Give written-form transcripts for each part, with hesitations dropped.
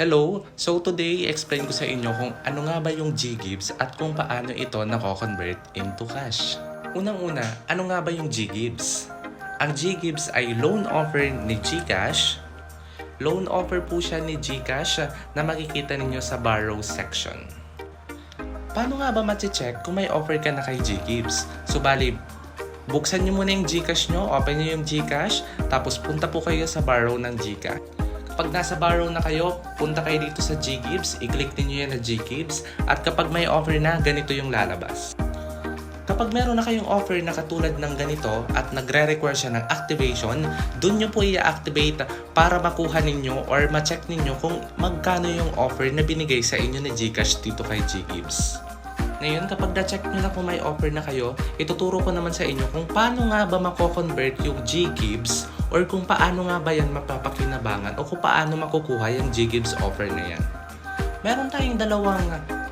Hello! So today, explain ko sa inyo kung ano nga ba yung GGives at kung paano ito nako-convert into cash. Unang-una, ano nga ba yung GGives? Ang GGives ay loan offer ni GCash. Loan offer po siya ni GCash na makikita ninyo sa borrow section. Paano nga ba ma-check kung may offer ka na kay GGives? So bali, buksan nyo muna yung GCash nyo, open nyo yung GCash, tapos punta po kayo sa borrow ng GCash. Kapag nasa borrow na kayo, punta kayo dito sa GGives, i-click niyo yan na GGives, at kapag may offer na, ganito yung lalabas. Kapag meron na kayong offer na katulad ng ganito at nagre-require siya ng activation, dun nyo po i-activate para makuha ninyo or ma-check ninyo kung magkano yung offer na binigay sa inyo ni GCash dito kay GGives. Ngayon, kapag na-check nyo na kung may offer na kayo, ituturo ko naman sa inyo kung paano nga ba mako-convert yung GGives or kung paano nga ba yan mapapakinabangan o kung paano makukuha yung GGives offer na yan. Meron tayong dalawang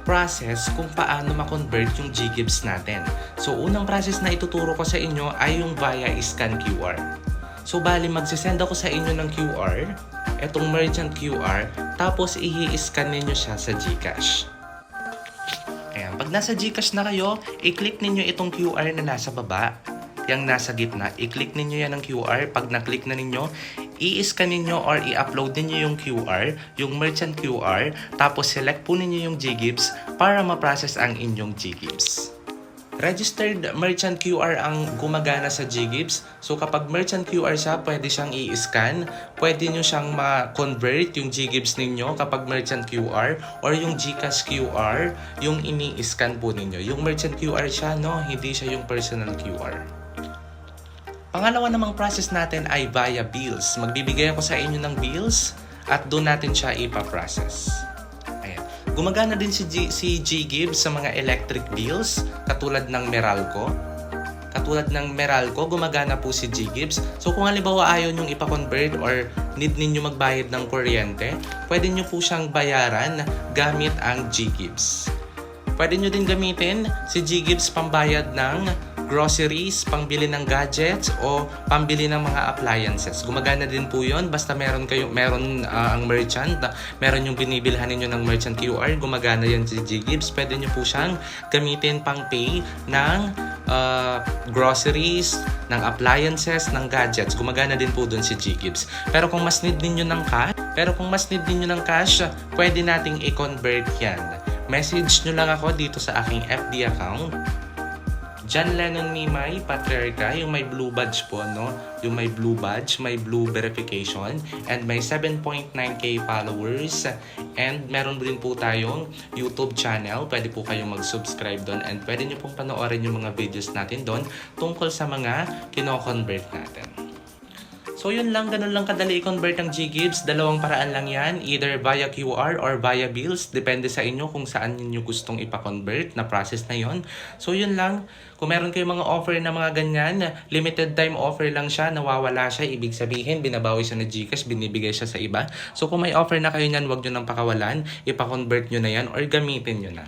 process kung paano ma-convert yung GGives natin. So, unang process na ituturo ko sa inyo ay yung via scan QR. So, bali magsisend ako sa inyo ng QR, etong merchant QR, tapos i-scan ninyo siya sa GCash. Ayan, pag nasa GCash na kayo, i-click ninyo itong QR na nasa baba, yung nasa gitna. I-click ninyo yan ng QR. Pag na-click na ninyo, i-scan ninyo or i-upload ninyo yung QR, yung merchant QR, tapos select po ninyo yung GGives para ma-process ang inyong GGives. Registered merchant QR ang gumagana sa GGives. So kapag merchant QR siya, pwede siyang i-scan. Pwede nyo siyang ma-convert yung GGives ninyo kapag merchant QR or yung GCash QR, yung ini-scan po ninyo. Yung merchant QR siya, no? Hindi siya yung personal QR. Pangalawa namang process natin ay via bills. Magbibigay ako sa inyo ng bills at doon natin siya ipa-process. Ayan. Gumagana din si GGives sa mga electric bills katulad ng Meralco. Katulad ng Meralco, gumagana po si GGives. So kung halimbawa ayaw nyong ipa-convert or need ninyo magbayad ng kuryente, pwede nyo po siyang bayaran gamit ang GGives. Pwede nyo din gamitin si GGives pambayad ng groceries, pangbili ng gadgets o pambili ng mga appliances. Gumagana din po 'yon basta meron ang merchant, meron yung binibilhan ninyo ng merchant QR, gumagana 'yan si GGives. Pwede niyo po siyang gamitin pang pay ng groceries, ng appliances, ng gadgets. Gumagana din po doon si GGives. Pero kung mas need niyo ng cash, pwede nating i-convert 'yan. Message nyo lang ako dito sa aking FB account. John Lennon Mimay, Patriarca, yung may blue badge po, no? Yung may blue badge, may blue verification, and may 7.9k followers. And meron din po tayong YouTube channel. Pwede po kayong mag-subscribe doon and pwede nyo pong panoorin yung mga videos natin doon tungkol sa mga kino-convert natin. So yun lang, ganun lang kadali i-convert ang GGives. Dalawang paraan lang yan, either via QR or via bills. Depende sa inyo kung saan niyo gustong ipa-convert na process na yon. So yun lang, kung meron kayong mga offer na mga ganyan, limited time offer lang siya, nawawala siya, ibig sabihin, binabawi siya na GCash, binibigay siya sa iba. So kung may offer na kayo niyan, huwag nyo nang pakawalan, ipa-convert nyo na yan or gamitin nyo na.